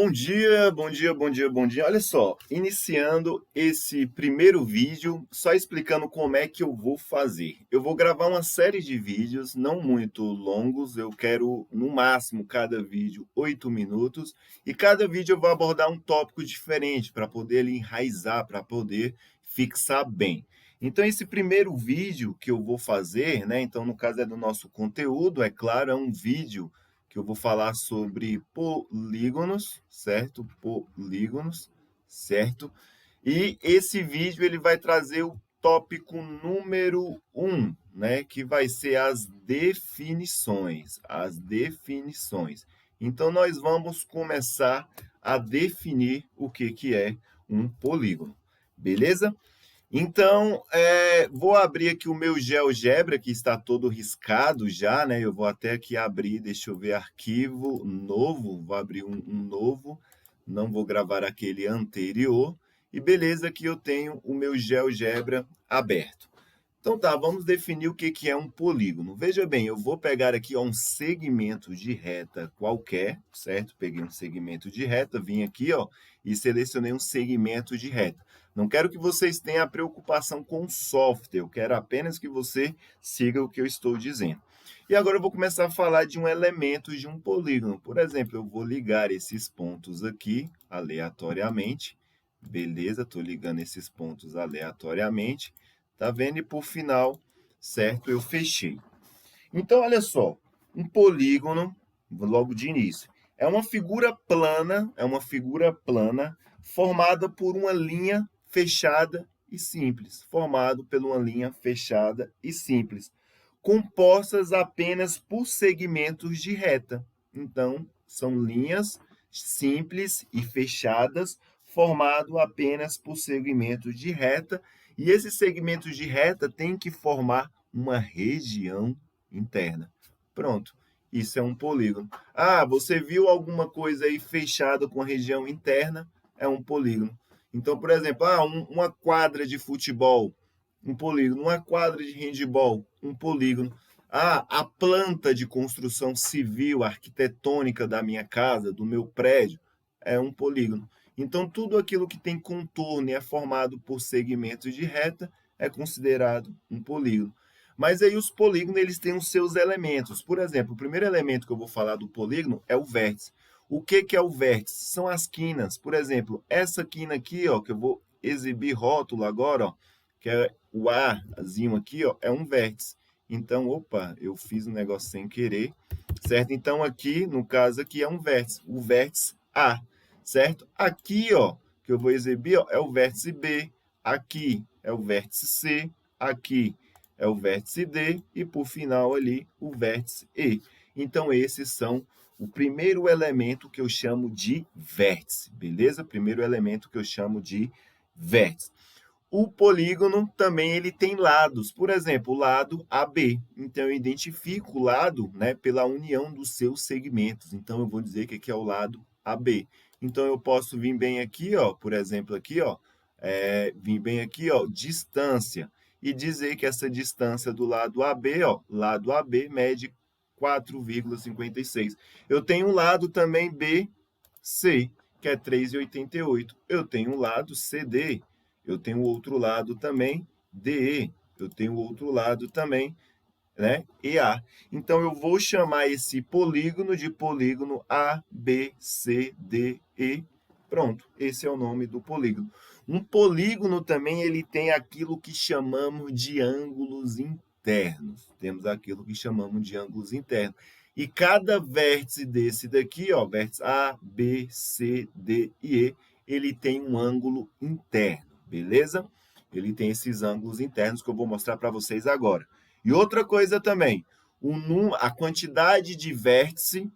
Bom dia, bom dia, bom dia, bom dia. Olha só, iniciando esse primeiro vídeo, só explicando como é que eu vou fazer. Eu vou gravar uma série de vídeos, não muito longos, eu quero, no máximo, cada vídeo 8 minutos, e cada vídeo eu vou abordar um tópico diferente, para poder ali enraizar, para poder fixar bem. Então, esse primeiro vídeo que eu vou fazer, né, então no caso é do nosso conteúdo, é claro, é um vídeo que eu vou falar sobre polígonos, certo? Polígonos, certo? E esse vídeo ele vai trazer o tópico número 1, né? Que vai ser as definições. As definições. Então, nós vamos começar a definir o que é um polígono. Beleza? Então, vou abrir aqui o meu GeoGebra, que está todo riscado já, né? Eu vou até aqui abrir, deixa eu ver, arquivo novo, vou abrir um novo, não vou gravar aquele anterior. E beleza que eu tenho o meu GeoGebra aberto. Então tá, vamos definir o que é um polígono. Veja bem, eu vou pegar aqui ó, um segmento de reta qualquer, certo? Peguei um segmento de reta, vim aqui ó, e selecionei um segmento de reta. Não quero que vocês tenham a preocupação com o software, eu quero apenas que você siga o que eu estou dizendo. E agora eu vou começar a falar de um elemento de um polígono. Por exemplo, eu vou ligar esses pontos aqui aleatoriamente. Beleza, estou ligando esses pontos aleatoriamente. Tá vendo? E por final, certo? Eu fechei. Então, olha só, um polígono, logo de início, é uma figura plana formada por uma linha fechada e simples, formado por uma linha fechada e simples, compostas apenas por segmentos de reta. Então, são linhas simples e fechadas, formado apenas por segmentos de reta, e esses segmentos de reta têm que formar uma região interna. Pronto, isso é um polígono. Ah, você viu alguma coisa aí fechada com a região interna? É um polígono. Então, por exemplo, uma quadra de futebol, um polígono. Uma quadra de handebol, um polígono. Ah, a planta de construção civil, arquitetônica da minha casa, do meu prédio, é um polígono. Então, tudo aquilo que tem contorno e é formado por segmentos de reta é considerado um polígono. Mas aí os polígonos eles têm os seus elementos. Por exemplo, o primeiro elemento que eu vou falar do polígono é o vértice. O que é o vértice? São as quinas. Por exemplo, essa quina aqui, ó, que eu vou exibir rótulo agora, ó, que é o Azinho aqui, ó, é um vértice. Então, opa, eu fiz um negócio sem querer, certo? Então, aqui, no caso aqui, é um vértice, o vértice A, certo? Aqui, ó, que eu vou exibir, ó, é o vértice B, aqui é o vértice C, aqui é o vértice D e, por final, ali, o vértice E. Então, esses são o primeiro elemento que eu chamo de vértice, beleza? Primeiro elemento que eu chamo de vértice. O polígono também ele tem lados, por exemplo, o lado AB. Então, eu identifico o lado, né, pela união dos seus segmentos. Então, eu vou dizer que aqui é o lado AB. Então, eu posso vir bem aqui, ó, por exemplo, aqui, ó, vir bem aqui, ó, distância, e dizer que essa distância do lado AB, ó, lado AB mede 4,56. Eu tenho um lado também BC, que é 3,88. Eu tenho um lado CD, eu tenho outro lado também DE, eu tenho outro lado também, né, EA. Então, eu vou chamar esse polígono de polígono ABCDE. Pronto, esse é o nome do polígono. Um polígono também ele tem aquilo que chamamos de ângulos internos. Temos aquilo que chamamos de ângulos internos. E cada vértice desse daqui, ó, vértice A, B, C, D e E, ele tem um ângulo interno, beleza? Ele tem esses ângulos internos que eu vou mostrar para vocês agora. E outra coisa também, a quantidade de vértice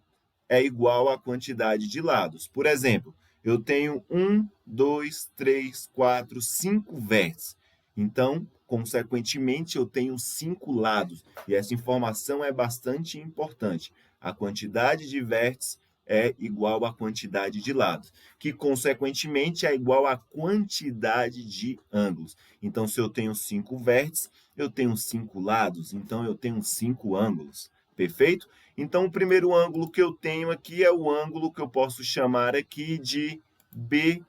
é igual à quantidade de lados. Por exemplo, eu tenho 1, 2, 3, 4, 5 vértices. Então, consequentemente, eu tenho 5 lados. E essa informação é bastante importante. A quantidade de vértices é igual à quantidade de lados, que, consequentemente, é igual à quantidade de ângulos. Então, se eu tenho 5 vértices, eu tenho 5 lados, então eu tenho 5 ângulos. Perfeito? Então, o primeiro ângulo que eu tenho aqui é o ângulo que eu posso chamar aqui de BAE.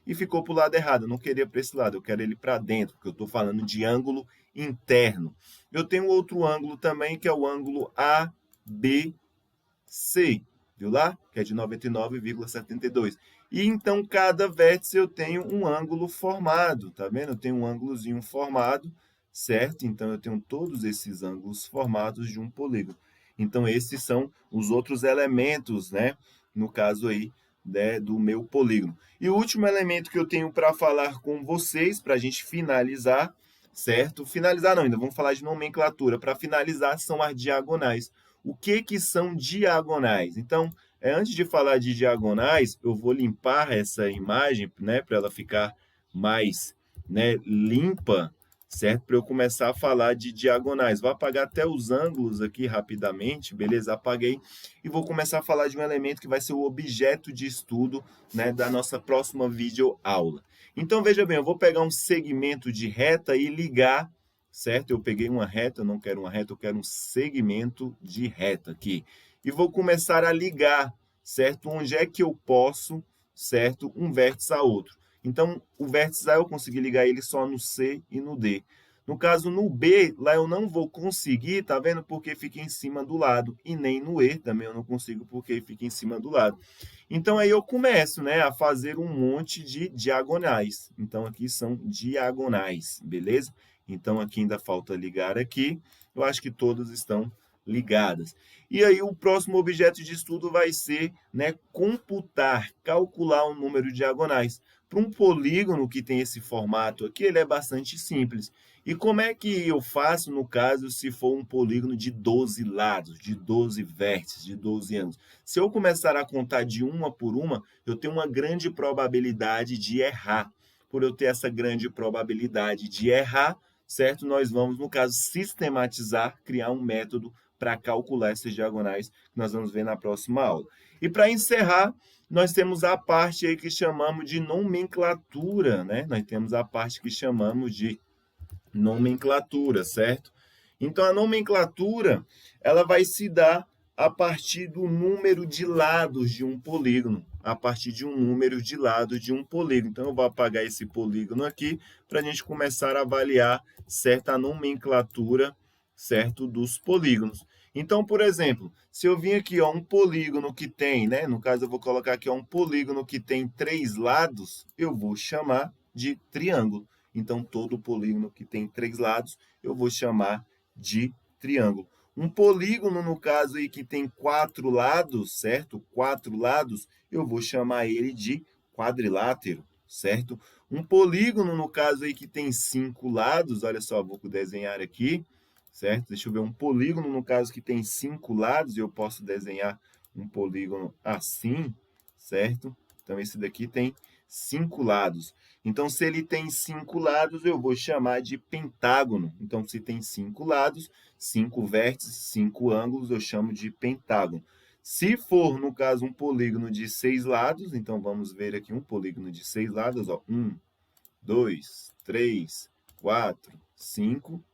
E ficou para o lado errado, eu não queria para esse lado, eu quero ele para dentro, porque eu estou falando de ângulo interno. Eu tenho outro ângulo também, que é o ângulo ABC, viu lá? Que é de 99,72. E então, cada vértice eu tenho um ângulo formado, tá vendo? Eu tenho um ângulozinho formado, certo? Então, eu tenho todos esses ângulos formados de um polígono. Então, esses são os outros elementos, né? No caso aí, né, do meu polígono. E o último elemento que eu tenho para falar com vocês, para a gente finalizar, certo? Finalizar não, ainda vamos falar de nomenclatura. Para finalizar, são as diagonais. O que são diagonais? Então, antes de falar de diagonais, eu vou limpar essa imagem, né, para ela ficar mais, né, limpa, certo? Para eu começar a falar de diagonais. Vou apagar até os ângulos aqui rapidamente, beleza? Apaguei. E vou começar a falar de um elemento que vai ser o objeto de estudo, né, da nossa próxima videoaula. Então, veja bem, eu vou pegar um segmento de reta e ligar, certo? Eu peguei uma reta, eu não quero uma reta, eu quero um segmento de reta aqui. E vou começar a ligar, certo? Onde é que eu posso, certo? Um vértice a outro. Então, o vértice A eu consegui ligar ele só no C e no D. No caso, no B, lá eu não vou conseguir, tá vendo? Porque fica em cima do lado. E nem no E também eu não consigo, porque fica em cima do lado. Então, aí eu começo, né, a fazer um monte de diagonais. Então, aqui são diagonais, beleza? Então, aqui ainda falta ligar aqui. Eu acho que todas estão ligadas. E aí, o próximo objeto de estudo vai ser, né, computar, calcular o número de diagonais. Para um polígono que tem esse formato aqui, ele é bastante simples. E como é que eu faço, no caso, se for um polígono de 12 lados, de 12 vértices, de 12 ângulos? Se eu começar a contar de uma por uma, eu tenho uma grande probabilidade de errar. Por eu ter essa grande probabilidade de errar, certo? Nós vamos, no caso, sistematizar, criar um método para calcular essas diagonais, que nós vamos ver na próxima aula. E para encerrar, nós temos a parte aí que chamamos de nomenclatura, né? Nós temos a parte que chamamos de nomenclatura, certo? Então, a nomenclatura, ela vai se dar a partir do número de lados de um polígono, a partir de um número de lados de um polígono. Então, eu vou apagar esse polígono aqui para a gente começar a avaliar certa nomenclatura, certo, dos polígonos. Então, por exemplo, se eu vim aqui, ó, um polígono que tem, né, no caso eu vou colocar aqui, ó, um polígono que tem 3 lados, eu vou chamar de triângulo. Então, todo polígono que tem 3 lados, eu vou chamar de triângulo. Um polígono, no caso aí, que tem 4 lados, certo? 4 lados, eu vou chamar ele de quadrilátero, certo? Um polígono, no caso aí, que tem 5 lados, olha só, vou desenhar aqui, certo? Deixa eu ver, um polígono, no caso, que tem 5 lados, eu posso desenhar um polígono assim, certo? Então, esse daqui tem 5 lados. Então, se ele tem 5 lados, eu vou chamar de pentágono. Então, se tem 5 lados, 5 vértices, 5 ângulos, eu chamo de pentágono. Se for, no caso, um polígono de 6 lados, então vamos ver aqui um polígono de 6 lados, ó. 1, 2, 3, 4, 5,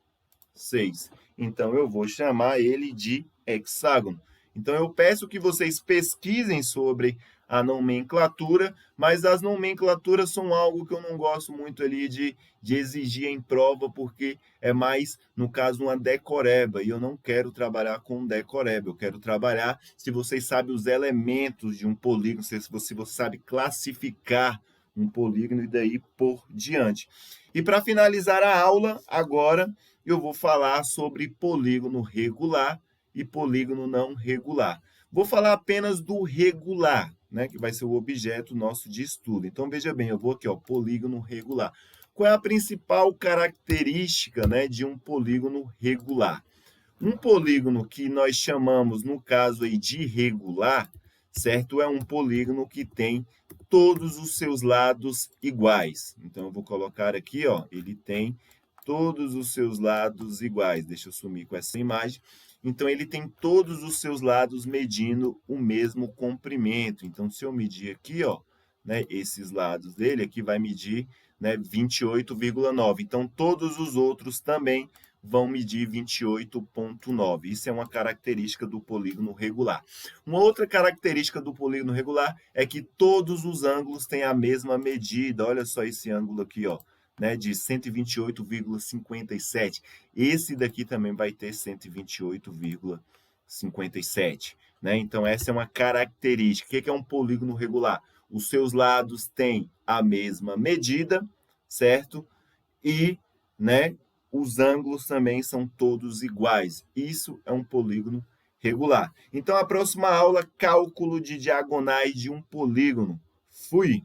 6. Então, eu vou chamar ele de hexágono. Então, eu peço que vocês pesquisem sobre a nomenclatura, mas as nomenclaturas são algo que eu não gosto muito ali de exigir em prova, porque é mais, no caso, uma decoreba, e eu não quero trabalhar com decoreba, eu quero trabalhar se vocês sabem os elementos de um polígono, se você sabe classificar um polígono e daí por diante. E para finalizar a aula, agora eu vou falar sobre polígono regular e polígono não regular. Vou falar apenas do regular, né, que vai ser o objeto nosso de estudo. Então, veja bem, eu vou aqui, ó, polígono regular. Qual é a principal característica, né, de um polígono regular? Um polígono que nós chamamos, no caso aí, de regular, certo? É um polígono que tem todos os seus lados iguais. Então, eu vou colocar aqui, ó, ele tem todos os seus lados iguais. Deixa eu sumir com essa imagem. Então, ele tem todos os seus lados medindo o mesmo comprimento. Então, se eu medir aqui, ó, né, esses lados dele, aqui vai medir, né, 28,9. Então, todos os outros também vão medir 28,9. Isso é uma característica do polígono regular. Uma outra característica do polígono regular é que todos os ângulos têm a mesma medida. Olha só esse ângulo aqui, ó, né, de 128,57. Esse daqui também vai ter 128,57, né? Então, essa é uma característica. O que é um polígono regular? Os seus lados têm a mesma medida, certo? E, né, os ângulos também são todos iguais. Isso é um polígono regular. Então, a próxima aula, cálculo de diagonais de um polígono. Fui!